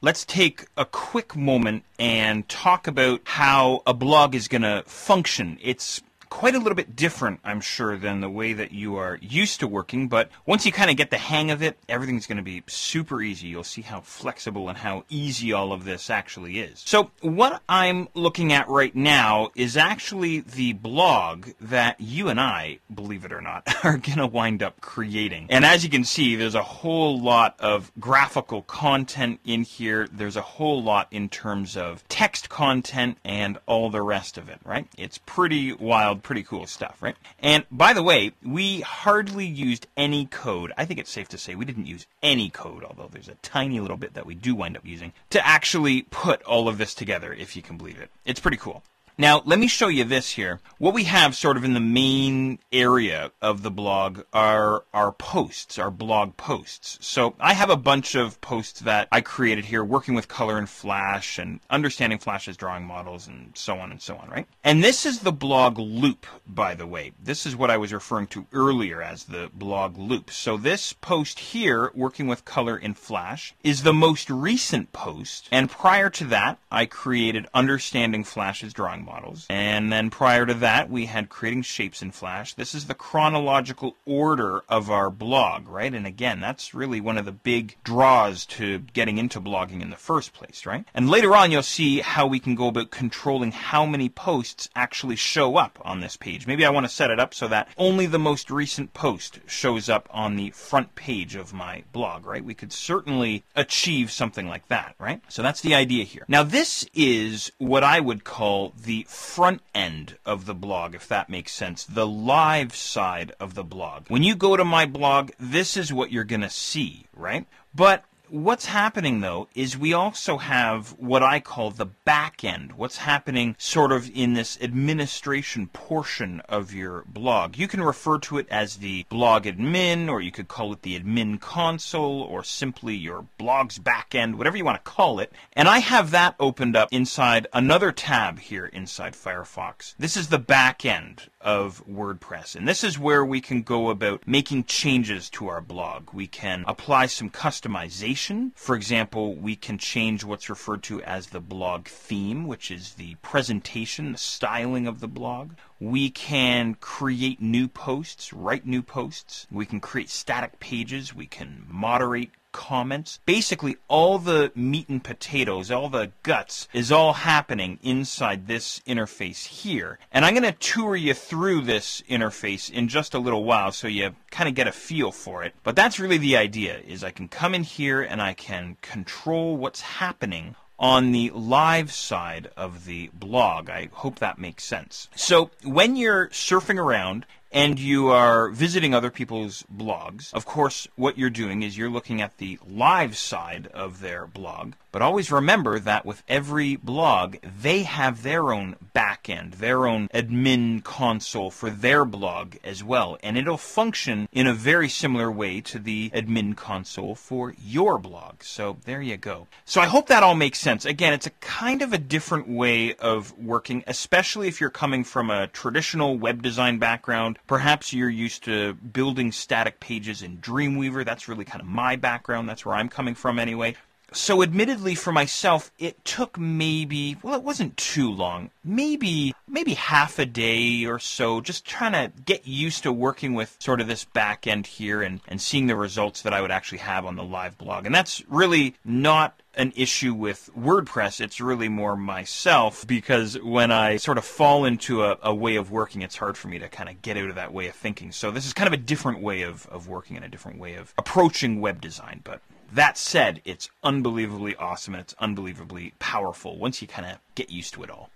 let's take a quick moment and talk about how a blog is going to function. It's quite a little bit different, I'm sure, than the way that you are used to working, but once you kind of get the hang of it, everything's going to be super easy. You'll see how flexible and how easy all of this actually is. So what I'm looking at right now is actually the blog that you and I, believe it or not, are going to wind up creating. And as you can see, there's a whole lot of graphical content in here. There's a whole lot in terms of text content and all the rest of it, right? It's pretty wild. Pretty cool stuff, right? And by the way, we hardly used any code. I think it's safe to say we didn't use any code, although there's a tiny little bit that we do wind up using to actually put all of this together, if you can believe it. It's pretty cool. Now, let me show you this here. What we have sort of in the main area of the blog are our posts, our blog posts. So I have a bunch of posts that I created here, working with color and Flash and understanding Flash's drawing models and so on, right? And this is the blog loop, by the way. This is what I was referring to earlier as the blog loop. So this post here, working with color in Flash, is the most recent post. And prior to that, I created understanding Flash's drawing models. And then prior to that, we had creating shapes in Flash. This is the chronological order of our blog, right? And again, that's really one of the big draws to getting into blogging in the first place, right? And later on, you'll see how we can go about controlling how many posts actually show up on this page. Maybe I want to set it up so that only the most recent post shows up on the front page of my blog, right? We could certainly achieve something like that, right? So that's the idea here. Now, this is what I would call the front end of the blog, if that makes sense, the live side of the blog. When you go to my blog, this is what you're going to see, right? But what's happening, though, is we also have what I call the back end. What's happening sort of in this administration portion of your blog. You can refer to it as the blog admin, or you could call it the admin console, or simply your blog's back end, whatever you want to call it. And I have that opened up inside another tab here inside Firefox. This is the back end of WordPress. And this is where we can go about making changes to our blog. We can apply some customization. For example, we can change what's referred to as the blog theme, which is the presentation, the styling of the blog. We can create new posts, write new posts. We can create static pages. We can moderate comments. Basically, all the meat and potatoes, all the guts, is all happening inside this interface here. And I'm going to tour you through this interface in just a little while so you kind of get a feel for it. But that's really the idea, is I can come in here and I can control what's happening on the live side of the blog. I hope that makes sense. So when you're surfing around and you are visiting other people's blogs, of course, what you're doing is you're looking at the live side of their blog. But always remember that with every blog, they have their own back end, their own admin console for their blog as well. And it'll function in a very similar way to the admin console for your blog. So there you go. So I hope that all makes sense. Again, it's a kind of a different way of working, especially if you're coming from a traditional web design background. Perhaps you're used to building static pages in Dreamweaver. That's really kind of my background. That's where I'm coming from anyway. So admittedly for myself, it took maybe, well, it wasn't too long, maybe half a day or so, just trying to get used to working with sort of this back end here and seeing the results that I would actually have on the live blog. And that's really not an issue with WordPress. It's really more myself, because when I sort of fall into a way of working, it's hard for me to kind of get out of that way of thinking. So this is kind of a different way of working and a different way of approaching web design. But that said, it's unbelievably awesome and it's unbelievably powerful once you kind of get used to it all.